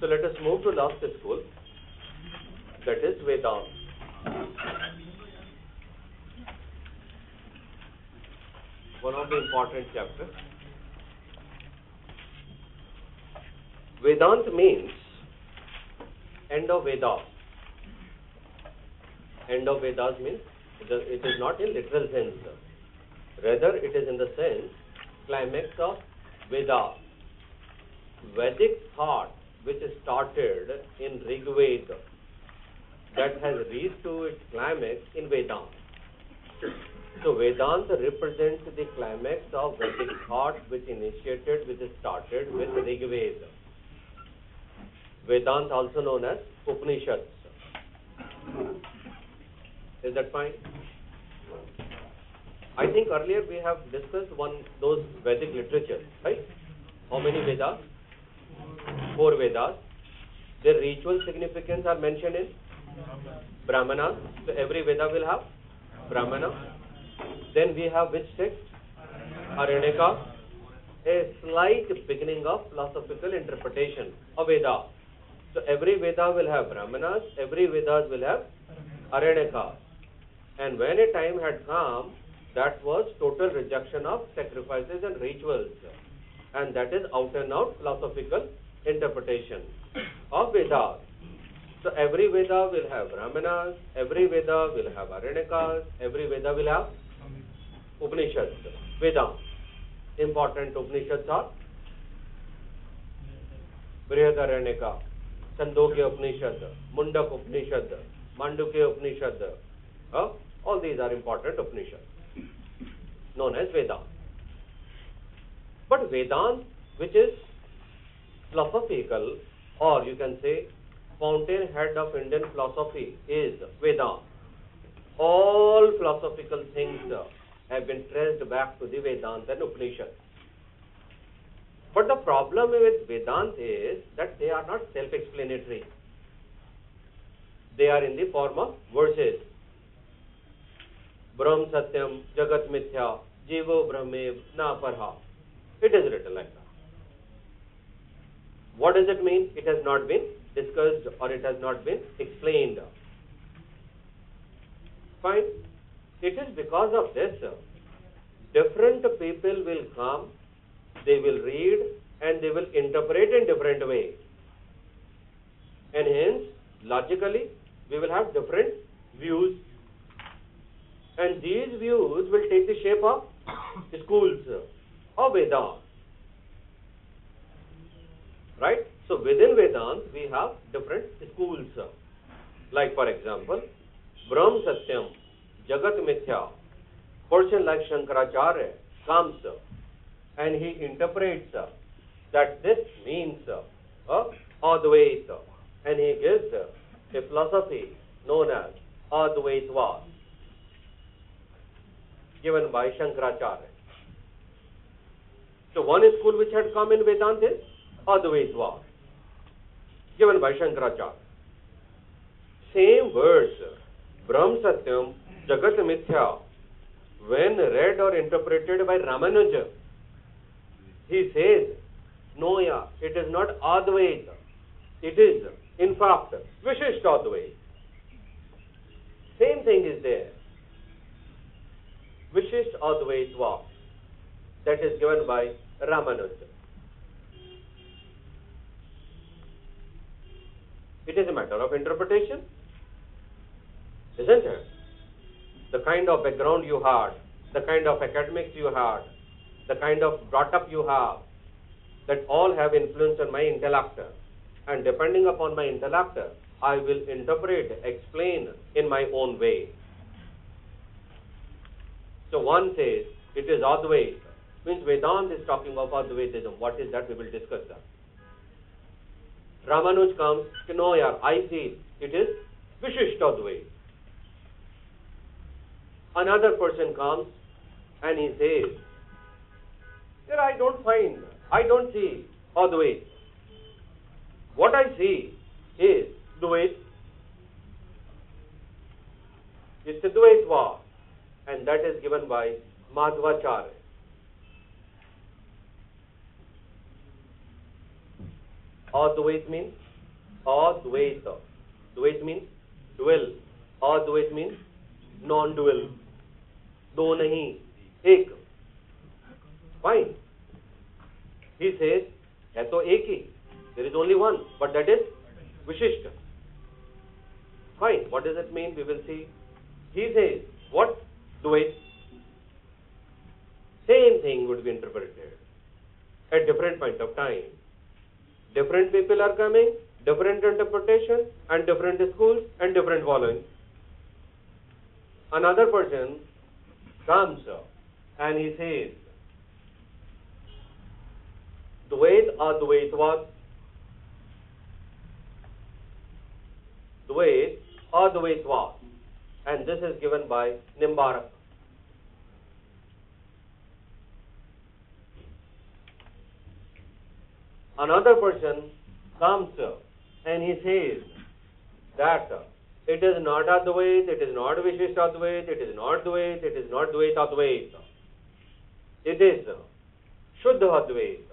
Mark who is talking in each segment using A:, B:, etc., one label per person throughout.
A: So let us move to last school, that is Vedanta. One of the important chapters. Vedanta means end of Vedas. End of Vedas means it is not in literal sense. Rather, it is in the sense climax of Vedas. Vedic thought which started in Rig Veda that has reached to its climax in Vedanta. So Vedanta represents the climax of Vedic thought which started with Rig Veda. Vedanta also known as Upanishads. Is that fine? I think earlier we have discussed those Vedic literature, right? How many Vedas? 4 Vedas. Their ritual significance are mentioned in Brahmanas. So every Veda will have Brahmana. Then we have which text? Aranyaka. A slight beginning of philosophical interpretation of Veda. So every Veda will have Brahmanas, every Vedas will have Aranyaka. And when a time had come, that was total rejection of sacrifices and rituals. And that is out and out philosophical interpretation of Vedas. So every Veda will have Brahmanas, every Veda will have Aranyakas, every Veda will have Upanishads. Vedanta. Important Upanishads are Brihadaranyaka, Chandogya Upanishad, Mundak Upanishad, Mandukya Upanishad. All these are important Upanishads known as Vedanta. But Vedanta, which is philosophical, or you can say fountainhead of Indian philosophy, is Vedanta. All philosophical things have been traced back to the Vedanta and Upanishads. But the problem with Vedanta is that they are not self-explanatory. They are in the form of verses. Brahm Satyam, Jagat Mithya, Jivo Brahmev, Na Parha. It is written like that. What does it mean? It has not been discussed or it has not been explained. Fine. It is because of this, different people will come, they will read and they will interpret in different ways. And hence, logically, we will have different views. And these views will take the shape of schools of Vedanta. Right? So within Vedanta, we have different schools. Like for example, Brahm Satyam, Jagat Mithya, person like Shankaracharya comes and he interprets that this means Advaita, and he gives a philosophy known as Advaitva, given by Shankaracharya. So one school which had come in Vedanta is Advaitva, given by Shankaracharya. Same words, Brahm Satyam, Jagat Mithya, when read or interpreted by Ramanuja, he says, no, it is not Advaita. It is, in fact, Vishishta Advaita. Same thing is there. Vishishta Advaitva, that is given by Ramanuja. It is a matter of interpretation, isn't it? The kind of background you had, the kind of academics you had, the kind of brought up you have, that all have influence on my intellect. And depending upon my intellect, I will interpret, explain in my own way. So one says, it is Advaita. Means Vedanta is talking of Advaitism. What is that? We will discuss that. Ramanuj comes, no, I feel it is Vishishta Advaita. Another person comes and he says, I don't see Advaita. What I see is Dvaita. It's Dvaitva, and that is given by Madhvacharya. Advaita means Advaita. Dvait means dual. Advait means non-dual. दो नहीं, एक. Fine. He says, है तो एक ही. There is only one, but that is Vishishta. Fine. What does it mean? We will see. He says, what? Dvait. Same thing would be interpreted at different point of time. Different people are coming, different interpretation, and different schools, and different following. Another person comes and he says, Dvait Advaitvad. Dvait Advaitvad. And this is given by Nimbarak. Another person comes and he says that it is not Advait, it is not Vishishadvait, it is not Dvait, it is not Dvaitadvait. It is Shuddhadvait.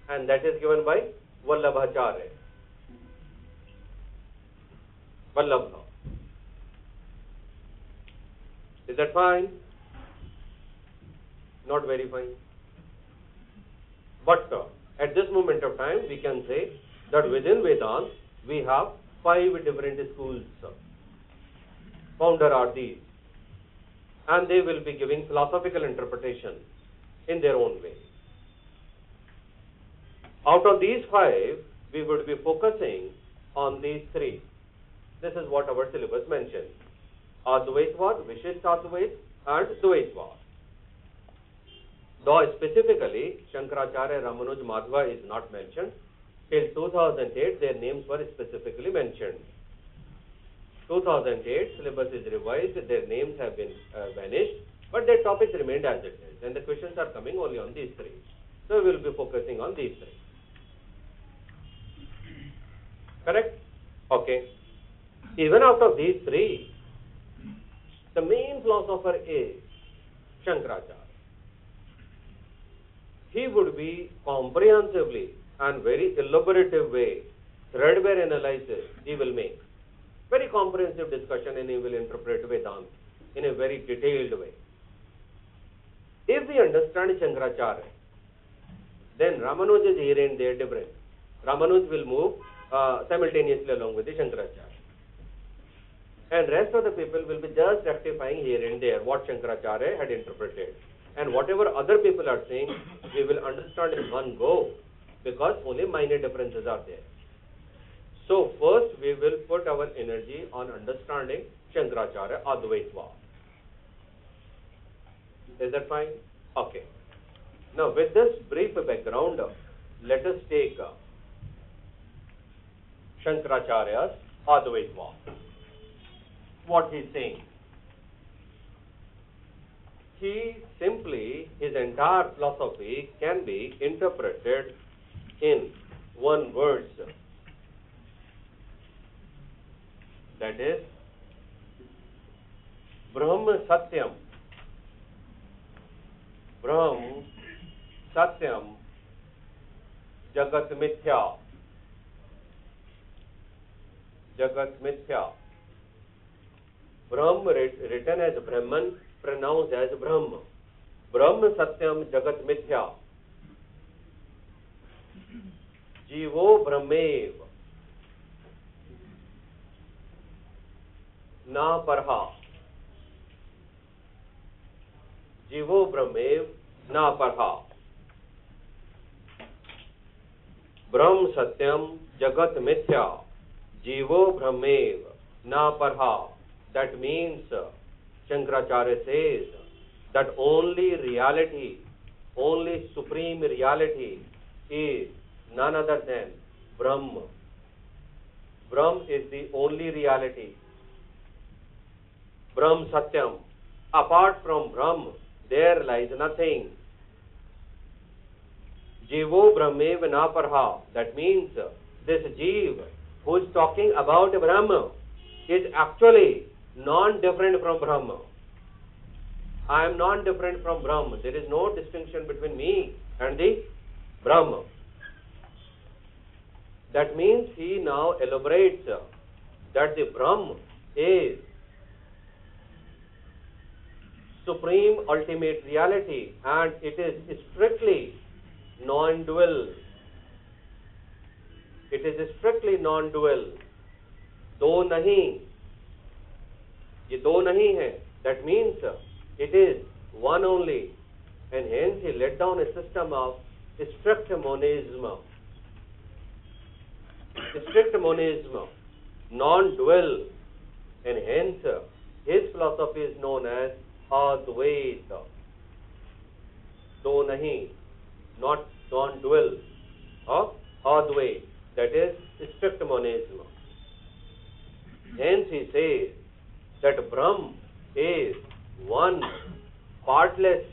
A: And that is given by Vallabhacharya. Vallabha. Is that fine? Not very fine. But at this moment of time, we can say that within Vedanta, we have 5 different schools. Founder are these. And they will be giving philosophical interpretation in their own way. Out of these 5, we would be focusing on these 3. This is what our syllabus mentions. Advaitvad, Vishishtatvad, and Dvaitvad. Though specifically, Shankaracharya, Ramanuj, Madhva is not mentioned. Till 2008, their names were specifically mentioned. 2008, syllabus is revised, their names have been vanished, but their topics remained as it is. And the questions are coming only on these 3. So we will be focusing on these 3. Correct? Okay. Even out of these 3, the main philosopher is Shankaracharya. He would be comprehensively and very elaborative way, threadbare analysis he will make. Very comprehensive discussion, and he will interpret Vedanta in a very detailed way. If we understand Shankaracharya, then Ramanuj is here and there different. Ramanuj will move simultaneously along with the Shankaracharya. And rest of the people will be just rectifying here and there what Shankaracharya had interpreted. And whatever other people are saying, we will understand in one go, because only minor differences are there. So first we will put our energy on understanding Shankaracharya Advaitva. Is that fine? Okay. Now with this brief background, let us take Shankaracharya's Advaitva. What he is saying. He simply, his entire philosophy can be interpreted in one word. That is, Brahma Satyam. Brahma Satyam Jagat Mithya. Jagat Mithya. Brahma written as Brahman, pronounced as Brahma. Brahma Satyam Jagat Mithya. Jivo Brahmev. Na Parha. Jivo Brahmev Na Parha. Brahm Satyam Jagat Mithya. Jivo Brahmev Na Parha. That means, Shankaracharya says, that only reality, only supreme reality is none other than Brahma. Brahma is the only reality. Brahm Satyam. Apart from Brahma, there lies nothing. Jivo Brahmev Na Parha. That means, this Jeev who is talking about Brahma is actually non-different from Brahma. I am non-different from Brahma. There is no distinction between me and the Brahma. That means he now elaborates that the Brahm is supreme ultimate reality and it is strictly non-dual. It is strictly non-dual. दो नहीं, ये दो नहीं है. That means it is one only, and hence he laid down a system of strict monism. Strict monism, non-dual, and hence his philosophy is known as Advaita. दो नहीं, not non-dual, of Advaita, that is strict monism. Hence he says that Brahm is one, partless,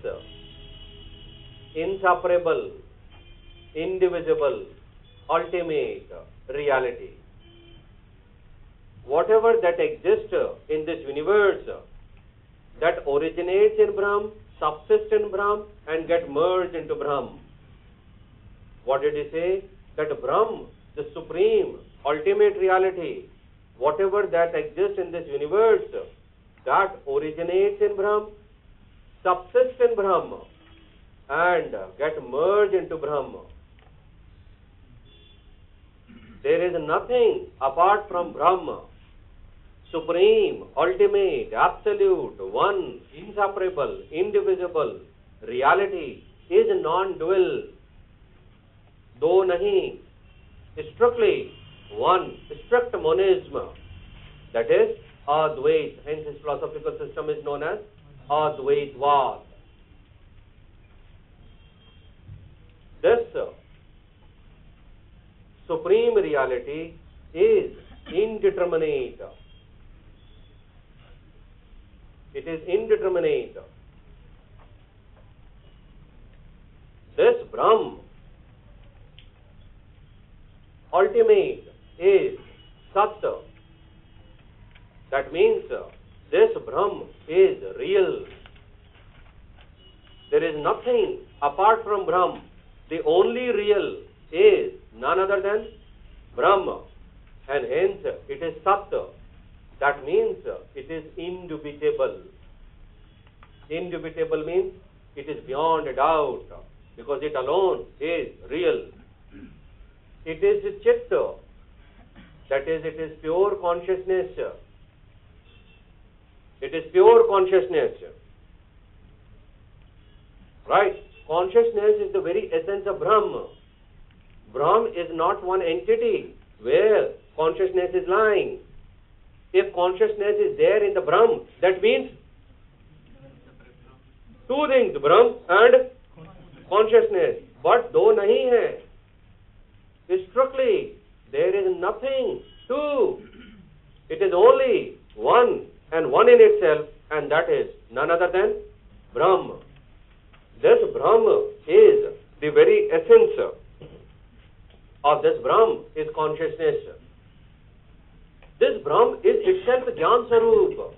A: inseparable, indivisible, ultimate reality. Whatever that exists in this universe, that originates in Brahm, subsists in Brahm, and get merged into Brahm. What did he say? That Brahm, the supreme, ultimate reality, whatever that exists in this universe, that originates in Brahm, subsists in Brahm, and get merged into Brahm. There is nothing apart from Brahma, supreme, ultimate, absolute, one, inseparable, indivisible reality is non-dual. दो नहीं, strictly one, strict monism, that is Advait. Hence his philosophical system is known as Advaitvad. This supreme reality is indeterminate. It is indeterminate. This Brahm, ultimate, is Sat. That means this Brahm is real. There is nothing apart from Brahm. The only real is none other than Brahma, and hence it is Sat. That means it is indubitable. Indubitable means it is beyond a doubt, because it alone is real. It is Chitta, that is, it is pure consciousness. It is pure consciousness. Right? Consciousness is the very essence of Brahma. Brahm is not one entity where consciousness is lying. If consciousness is there in the Brahm, that means two things, Brahm and consciousness. But दो नहीं है. Strictly, there is nothing two. It is only one, and one in itself, and that is none other than Brahma. This Brahma is the very essence of this Brahm is consciousness. This Brahm is itself Jnana Sarup.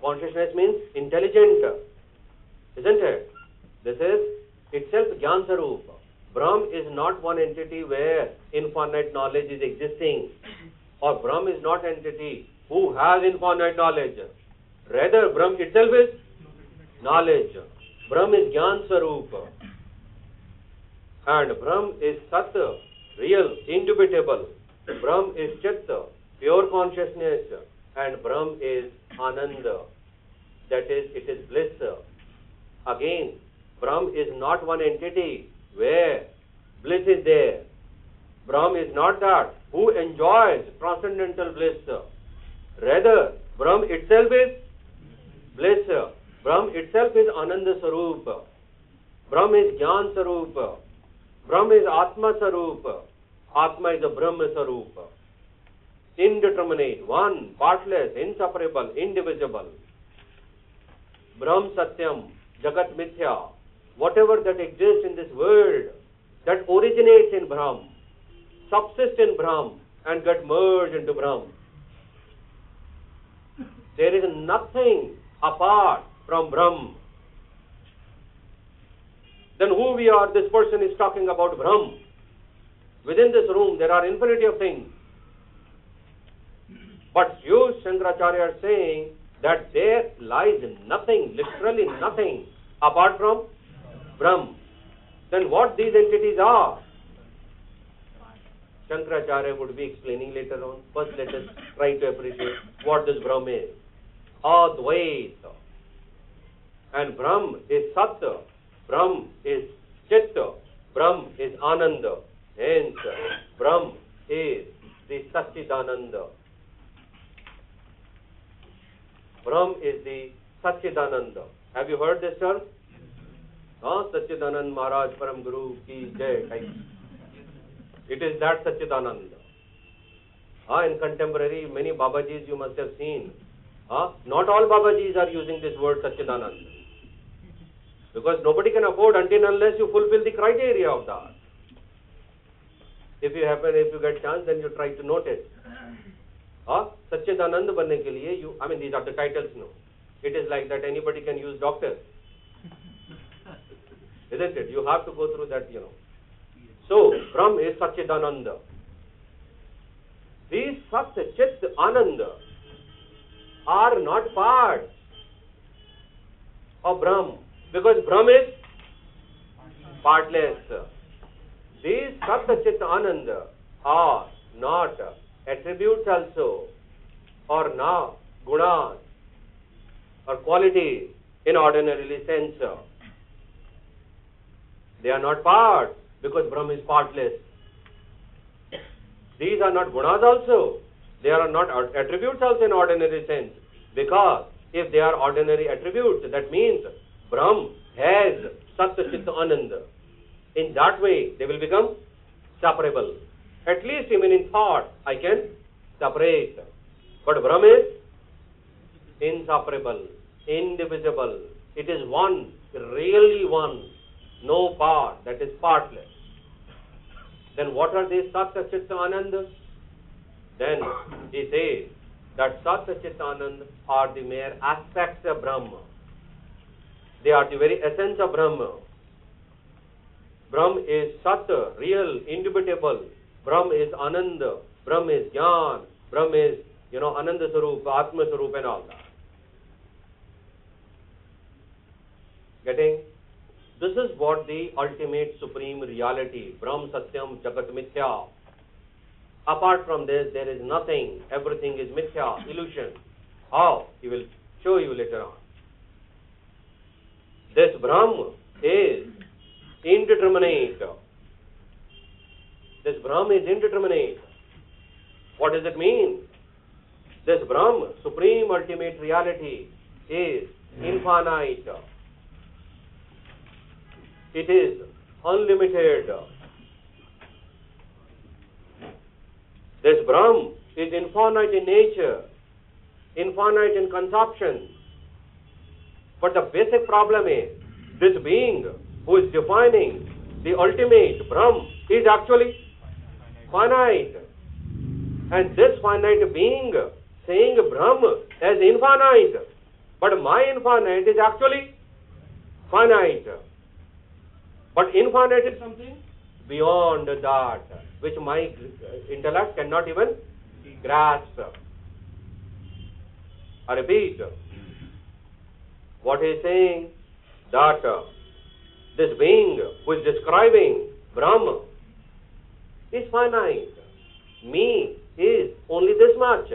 A: Consciousness means intelligent, isn't it? This is itself Jnana Sarup. Brahm is not one entity where infinite knowledge is existing, or Brahm is not entity who has infinite knowledge. Rather, Brahm itself is knowledge. Brahm is Jnana Sarup. And Brahm is Sat, real, indubitable. Brahm is Chitta, pure consciousness. And Brahm is Ananda, that is, it is bliss. Again, Brahm is not one entity where bliss is there. Brahm is not that who enjoys transcendental bliss. Rather, Brahm itself is bliss. Brahm itself is Ananda Sarup. Brahm is Jnana Sarup. Brahm is Atma Sarup. Atma is a Brahma Sarup. Indeterminate, one, partless, inseparable, indivisible. Brahm Satyam, Jagat Mithya. Whatever that exists in this world, that originates in Brahm, subsists in Brahm, and get merged into Brahm. There is nothing apart from Brahm. Then who we are? This person is talking about Brahm. Within this room, there are infinity of things. But you, Shankaracharya, are saying that there lies nothing, literally nothing, apart from Brahm. Then what these entities are? Shankaracharya would be explaining later on. First, let us try to appreciate what this Brahm is. Advaita. And Brahm is Satya. Brahm is Chitta. Brahm is Ananda. Hence, Brahm is the Satchidananda. Brahm is the Satchidananda. Have you heard this term? Satchidanand Maharaj Param Guru Ki Jai. It is that Satchidananda. In contemporary, many Babajis you must have seen. Not all Babajis are using this word Satchidananda. Because nobody can afford until unless you fulfill the criteria of that. If you get chance, then you try to note it. Satchidananda banne ke liye, these are the titles, no. It is like that anybody can use doctor. Isn't it? You have to go through that, So, Brahm is Satchidananda. These Sat, Chit, Ananda are not part of Brahm, because Brahm is partless. These Sat, Chit, Ananda are not attributes also, or na, gunas, or qualities in ordinary sense. They are not part, because Brahm is partless. These are not gunas also. They are not attributes also in ordinary sense. Because if they are ordinary attributes, that means Brahm has Sat, Chit, Ananda. In that way, they will become separable. At least even in thought, I can separate. But Brahm is inseparable, indivisible. It is one, really one. No part, that is partless. Then what are these Satya, Chitta, Ananda? Then he says that Satya, Chitta, Ananda are the mere aspects of Brahma. They are the very essence of Brahma. Brahm is Satya, real, indubitable. Brahm is Ananda. Brahm is Jnana. Brahm is, Ananda Sarup, Atma Sarup and all that. Getting? This is what the ultimate supreme reality, Brahm Satyam Jagat Mithya. Apart from this, there is nothing. Everything is Mithya, illusion. How? He will show you later on. This Brahm is indeterminate. This Brahm is indeterminate. What does it mean? This Brahm, supreme ultimate reality, is infinite. It is unlimited. This Brahm is infinite in nature, infinite in consumption. But the basic problem is, this being who is defining the ultimate Brahm is actually finite. And this finite being saying Brahm as infinite. But my infinite is actually finite. But infinite is something beyond that, which my intellect cannot even grasp. I repeat, what he is saying, that this being who is describing Brahma is finite. Me is only this much.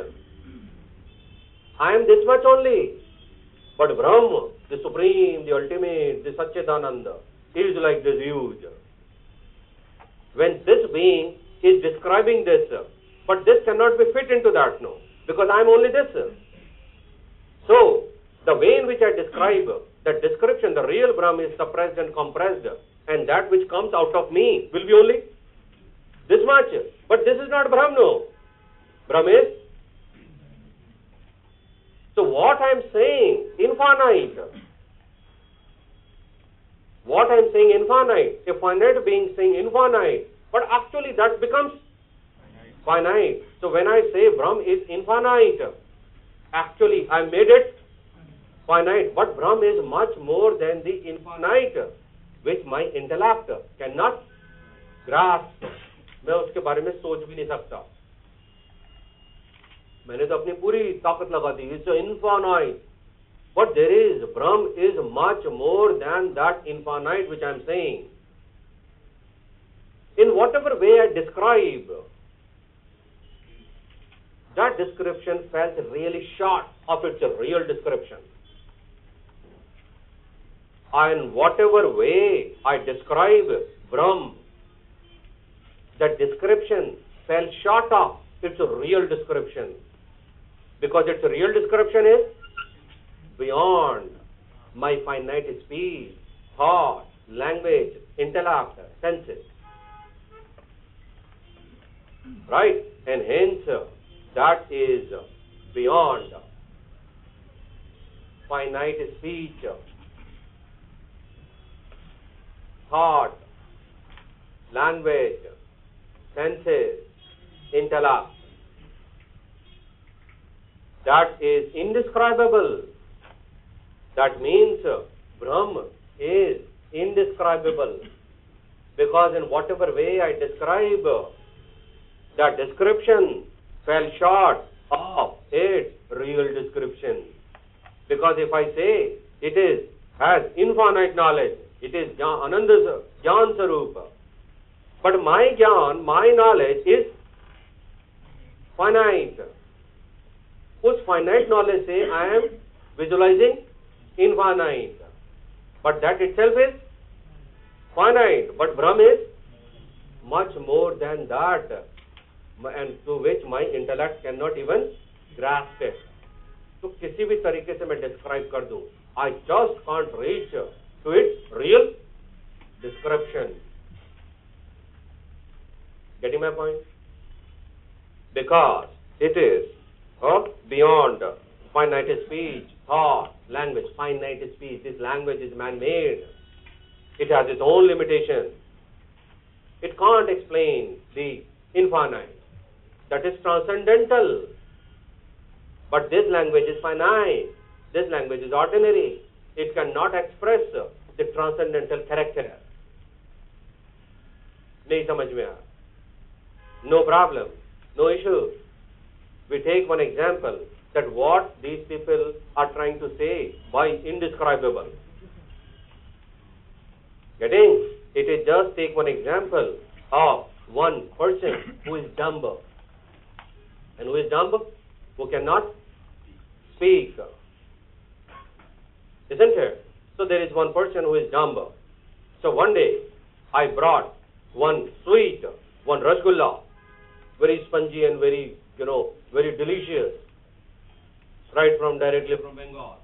A: I am this much only. But Brahma, the supreme, the ultimate, the Satchidananda, is like this huge. When this being is describing this, but this cannot be fit into that, no, because I am only this. So, the way in which I describe, that description, the real Brahma is suppressed and compressed, and that which comes out of me will be only this much. But this is not Brahma, no. Brahma is. So what I am saying, infinite. What I am saying, infinite. A finite being saying infinite, but actually that becomes finite. So when I say Brahma is infinite, actually I made it finite. But Brahma is much more than the infinite, which my intellect cannot grasp. मैं उसके बारे में सोच भी नहीं सकता. मैंने तो अपनी पूरी ताकत लगा दी. It's infinite. But there is, Brahm is much more than that infinite which I am saying. In whatever way I describe, that description felt really short of its real description. And whatever way I describe Brahm, that description fell short of its real description. Because its real description is beyond my finite speech, thought, language, intellect, senses. Right? And hence, that is beyond finite speech, thought, language, senses, intellect. That is indescribable. That means Brahm is indescribable. Because in whatever way I describe, that description fell short of its real description. Because if I say it has infinite knowledge, it is Ananda's Jnana Sarupa. But my Jnana, my knowledge is finite. उस finite knowledge से I am visualizing infinite. But that itself is finite. But Brahm is much more than that, and to which my intellect cannot even grasp it. तो किसी भी तरीके से मैं describe कर दूं, I just can't reach to its real description. Getting my point? Because it is beyond finite speech, thought, language. Finite speech, this language is man-made. It has its own limitations. It can't explain the infinite. That is transcendental. But this language is finite. This language is ordinary. It cannot express the transcendental character. नहीं समझ में आया? No problem, no issue. We take one example that what these people are trying to say by indescribable. Getting? It is just take one example of one person who is dumb. And who is dumb? Who cannot speak. Isn't it? So there is one person who is dumb. So one day I brought one sweet, one rasgulla, very spongy and very, very delicious, right directly from Bengal.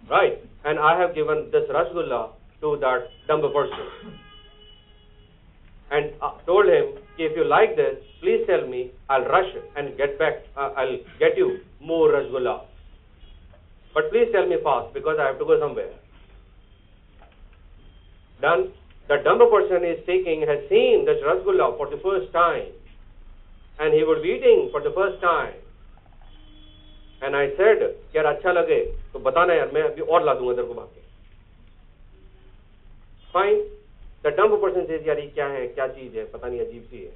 A: Right? And I have given this rasgulla to that dumb person. And told him, if you like this, please tell me, I'll rush and get back, I'll get you more rasgulla. But please tell me fast, because I have to go somewhere. Done. The dumb person has seen this rasgulla for the first time. And he would be eating for the first time. And I said, यार अच्छा लगे तो बताना यार, मैं अभी और ला दूंगा तेरे को बाकी. Fine. The dumb person says, यार ये क्या है, क्या चीज है, पता नहीं अजीब सी है.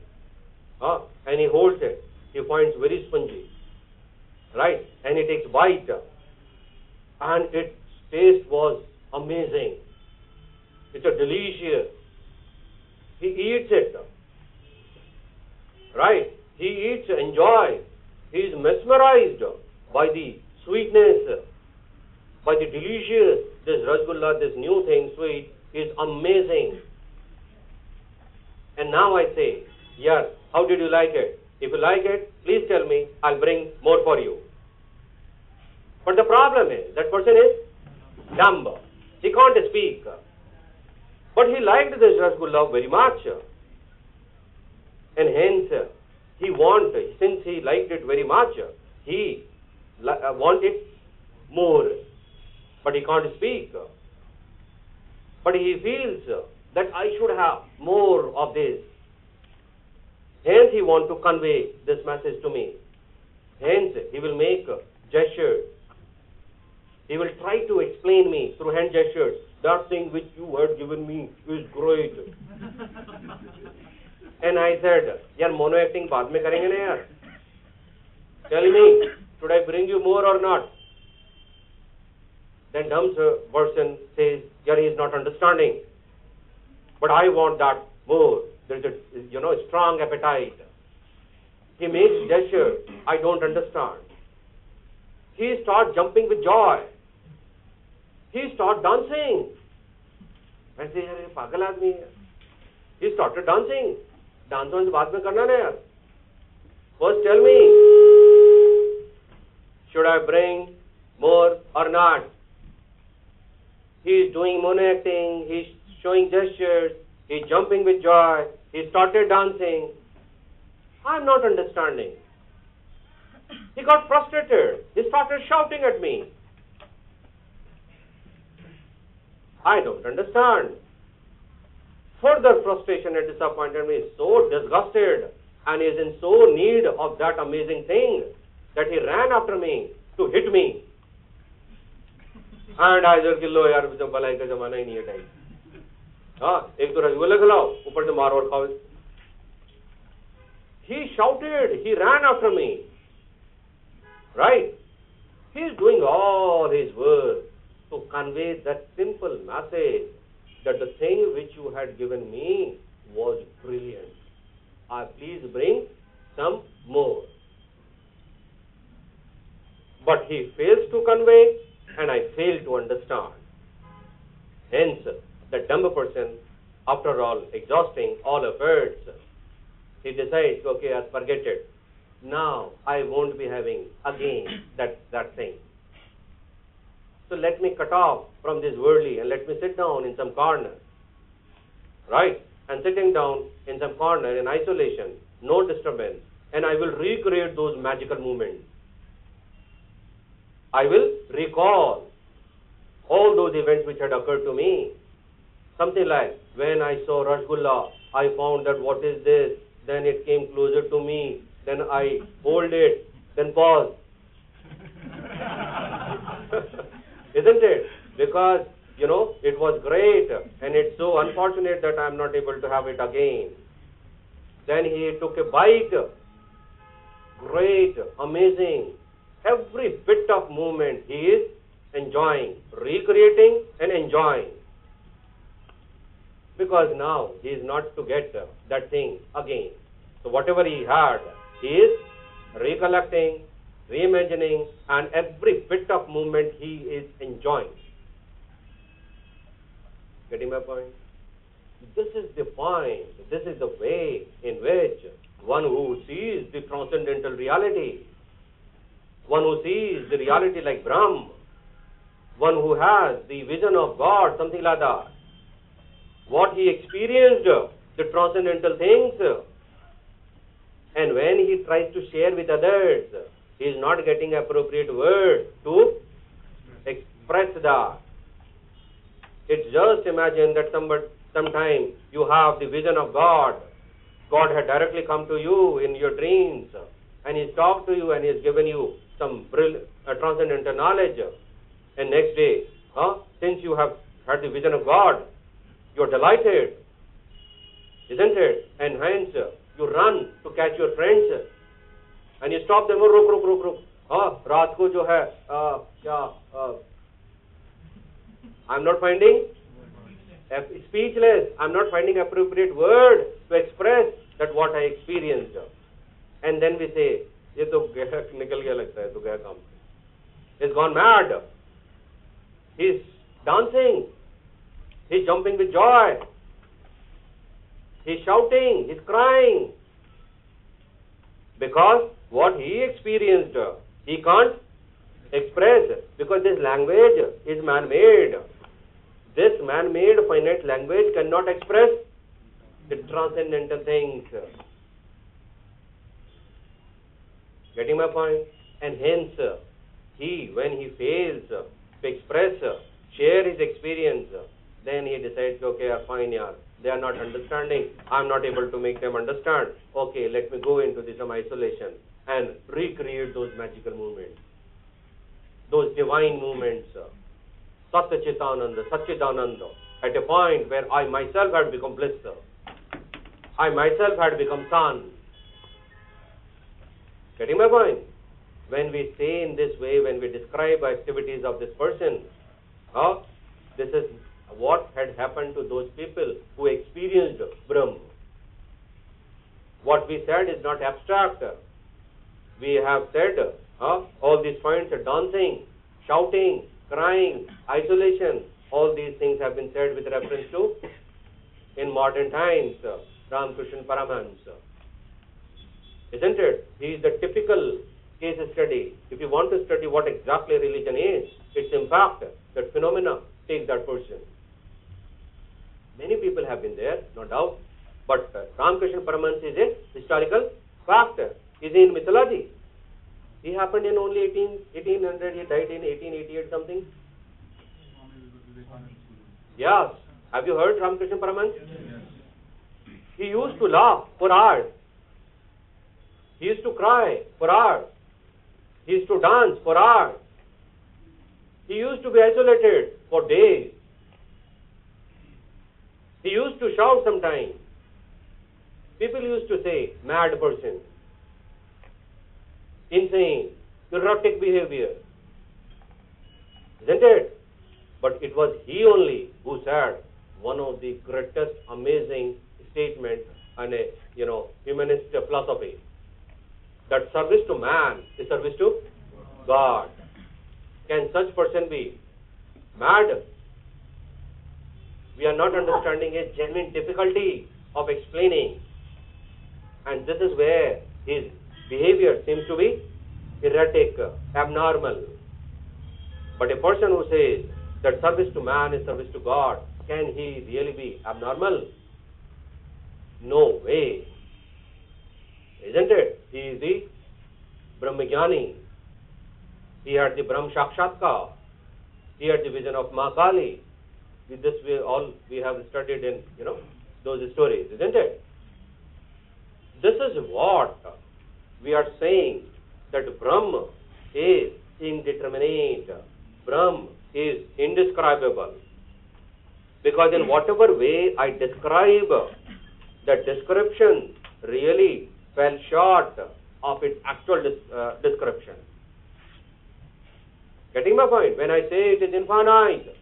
A: And he holds it. He finds very spongy. Right? And he takes bite. And its taste was amazing. It's a delicious. He eats it. Right? He eats, enjoys. He is mesmerized by the sweetness, by the delicious. This rasgulla, this new thing, sweet, is amazing. And now I say, yeah, how did you like it? If you like it, please tell me, I'll bring more for you. But the problem is, that person is dumb. He can't speak. But he liked this rasgulla very much. And hence, since he liked it very much, he wanted more. But he can't speak. But he feels that I should have more of this. Hence he wants to convey this message to me. Hence he will make gestures. He will try to explain me through hand gestures. That thing which you had given me is great. And I said, यार mono acting बाद में करेंगे ना यार. Tell me, should I bring you more or not? Then dumb person says, yeah, he is not understanding. But I want that more. There is a strong appetite. He makes gesture. I don't understand. He starts jumping with joy. He starts dancing. I say, यार ये पागल आदमी है. He started dancing. Dance से बाद में करना ना यार. First tell me, should I bring more or not? He is doing mono acting, he is showing gestures, he is jumping with joy, he started dancing. I am not understanding. He got frustrated, he started shouting at me. I don't understand. Further frustration and disappointment, he is so disgusted and is in so need of that amazing thing that he ran after me to hit me. And I said, लो यार जब भलाई का जमाना ही नहीं है type. हाँ, एक तो रसगुल्ले खिलाओ, ऊपर से मारो और खाओ. He shouted, he ran after me. Right? He is doing all his work to convey that simple message that the thing which you had given me was brilliant. Please bring some more. But he fails to convey, and I fail to understand. Hence, the dumb person, after all exhausting all efforts, he decides, okay, I'll forget it. Now I won't be having again that thing. So let me cut off from this worldly and let me sit down in some corner. Right? And sitting down in some corner in isolation, no disturbance, and I will recreate those magical moments. I will recall all those events which had occurred to me. Something like, when I saw Rasgulla, I found that what is this? Then it came closer to me. Then I hold it. Then pause. Isn't it? Because, it was great and it's so unfortunate that I am not able to have it again. Then he took a bite. Great, amazing. Every bit of movement he is enjoying, recreating and enjoying. Because now he is not to get that thing again. So whatever he had, he is recollecting, reimagining, and every bit of movement he is enjoying. Getting my point? This is the point. This is the way in which one who sees the transcendental reality, one who sees the reality like Brahm, one who has the vision of God, something like that, what he experienced, the transcendental things, and when he tries to share with others, he is not getting appropriate words to express that. It's just imagine that sometime you have the vision of God. God had directly come to you in your dreams, and He's talked to you and He's given you some transcendental knowledge. And next day, since you have had the vision of God, you're delighted, isn't it? And hence you run to catch your friends, and you stop them. रुक. रात को जो है I'm not finding speechless. I'm not finding appropriate word to express that what I experienced. And then we say, ये तो निकल गया लगता है, तो गया काम. He's gone mad. He's dancing. He's jumping with joy. He's shouting. He's crying. Because what he experienced, he can't express, because this language is man-made. This man-made finite language cannot express the transcendental things. Getting my point? And hence, when he fails to express, share his experience, then he decides, okay, fine, they are not understanding, I am not able to make them understand. Okay, let me go into some isolation and recreate those magical movements, those divine movements, Satchitananda, at a point where I myself had become bliss. I myself had become sun. Getting my point? When we say in this way, when we describe activities of this person, this is what had happened to those people who experienced Brahm. What we said is not abstract. We have said all these points are dancing, shouting, crying, isolation. All these things have been said with reference to, in modern times, Ramakrishna Paramahansa. Isn't it? He is the typical case study. If you want to study what exactly religion is, its impact, that phenomena, take that person. Many people have been there, no doubt, but Ramakrishna Paramahansa is a historical fact. Is in mythology. He happened in only 1800, he died in 1888 something. Yes. Have you heard Ramakrishna Paramahansa? Yes. He used to laugh for hours. He used to cry for hours. He used to dance for hours. He used to be isolated for days. He used to shout sometimes. People used to say, mad person, insane, neurotic behavior. Isn't it? But it was he only who said one of the greatest, amazing statements and a humanist philosophy, that service to man is service to God. Can such person be mad? We are not understanding a genuine difficulty of explaining, and this is where his behavior seems to be erratic, abnormal. But a person who says that service to man is service to God, can he really be abnormal? No way. Isn't it? He is the Brahmagyani. He had the Brahm Sakshatkar. He had the vision of Ma Kali. With this we have studied in those stories, isn't it? This is what we are saying, that Brahm is indeterminate. Brahm is indescribable. Because in whatever way I describe, that description really fell short of its actual description. Getting my point? When I say it is infinite,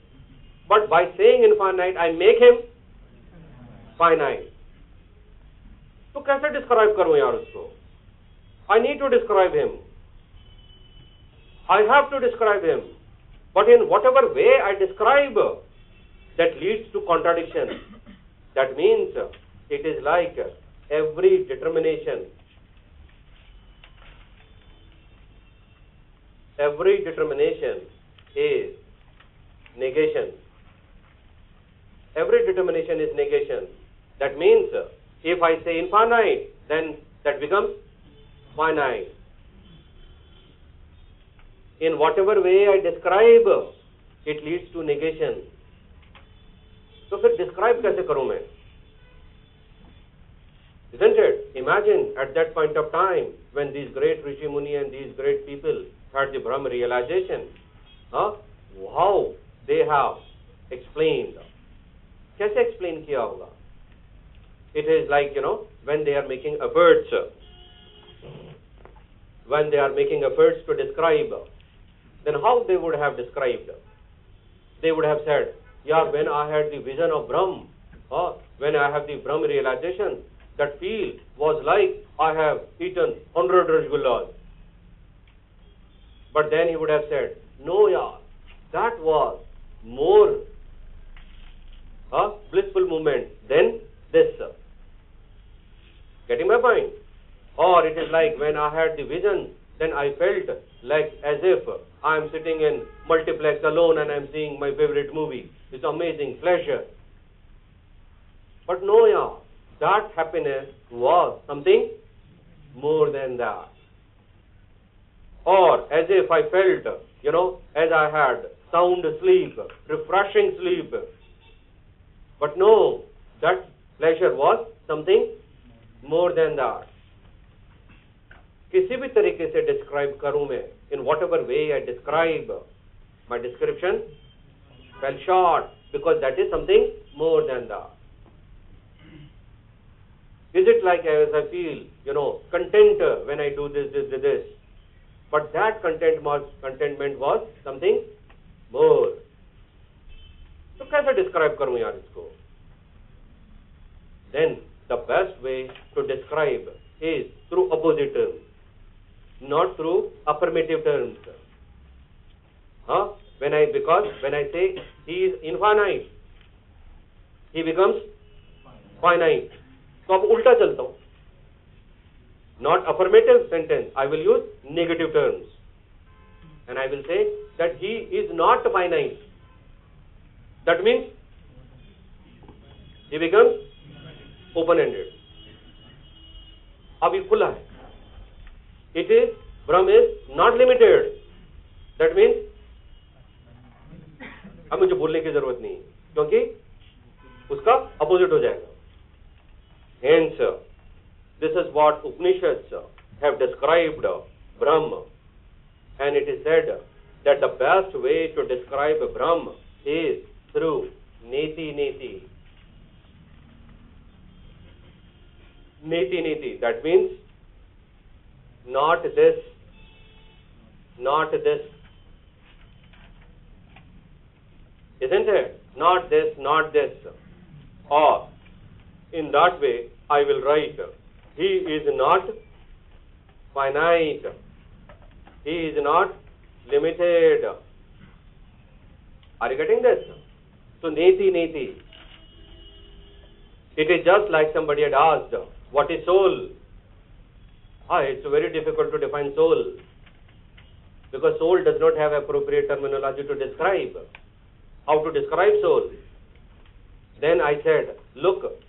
A: but by saying infinite, I make him finite. तो कैसे describe करूं यार उसको? I need to describe him. I have to describe him. But in whatever way I describe, that leads to contradiction. That means it is like every determination. Every determination is negation. Every determination is negation. That means if I say infinite, then that becomes finite. In whatever way I describe, it leads to negation. तो फिर describe कैसे करूं मैं? Isn't it? Imagine at that point of time when these great Rishi Muni and these great people had the Brahma realization, how they have explained. कैसे explain किया होगा? It is like, when they are making efforts, to describe, then how they would have described? They would have said, when I had the vision of Brahm, when I have the Brahm realization, that feel was like I have eaten 100 rasgullas. But then he would have said, no, that was more blissful moment than this. Getting my point? Or it is like when I had the vision, then I felt like as if I am sitting in multiplex alone and I am seeing my favorite movie. It's amazing pleasure. But no, that happiness was something more than that. Or as if I felt, as I had sound sleep, refreshing sleep. But no, that pleasure was something more than that. किसी भी तरीके से describe करूं मैं, in whatever way I describe, my description fell short because that is something more than that. Is it like as I feel, content when I do this? But that contentment was something more. तो कैसे describe करूं यार इसको? Then the best way to describe is through opposite terms, not through affirmative terms. Because when I say he is infinite, he becomes finite. तो अब उल्टा चलता हूं. Not affirmative sentence, I will use negative terms. And I will say that he is not finite. That means he becomes open-ended. अब ये खुला है. It is, Brahma is not limited. That means अब मुझे बोलने की जरूरत नहीं है, क्योंकि उसका अपोजिट हो जाएगा. Hence, this is what Upanishads have described Brahma, and it is said that the best way to describe Brahma is through neti neti. Neti neti, that means not this, not this. Isn't it? Not this, not this. Or, in that way, I will write, he is not finite. He is not limited. Are you getting this? So, neti, neti. It is just like somebody had asked, what is soul? It's very difficult to define soul, because soul does not have appropriate terminology to describe. How to describe soul? Then I said, look,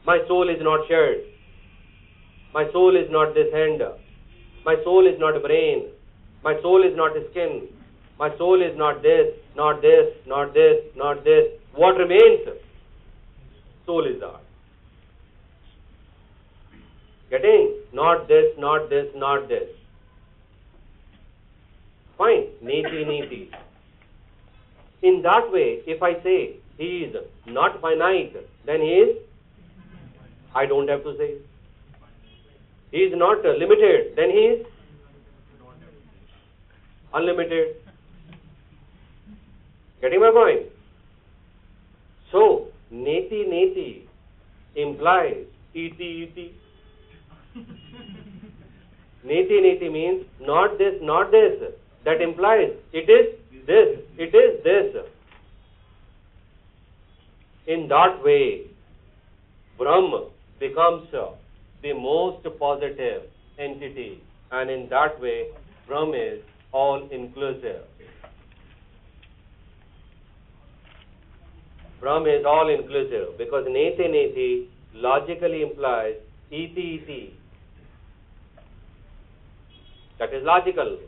A: my soul is not shared. My soul is not this hand. My soul is not brain. My soul is not skin. My soul is not this, not this, not this, not this. What remains? Soul is that. Getting? Not this, not this, not this. Fine. Neti, neti. In that way, if I say he is not finite, then he is, I don't have to say. He is not limited, then he is unlimited. Getting my point? So, neti neti implies iti iti. Neti neti means not this, not this. That implies it is this, it is this. In that way, Brahma becomes the most positive entity, and in that way, Brahma is all-inclusive. Brahma is all-inclusive, because neti neti logically implies iti iti. That is logical.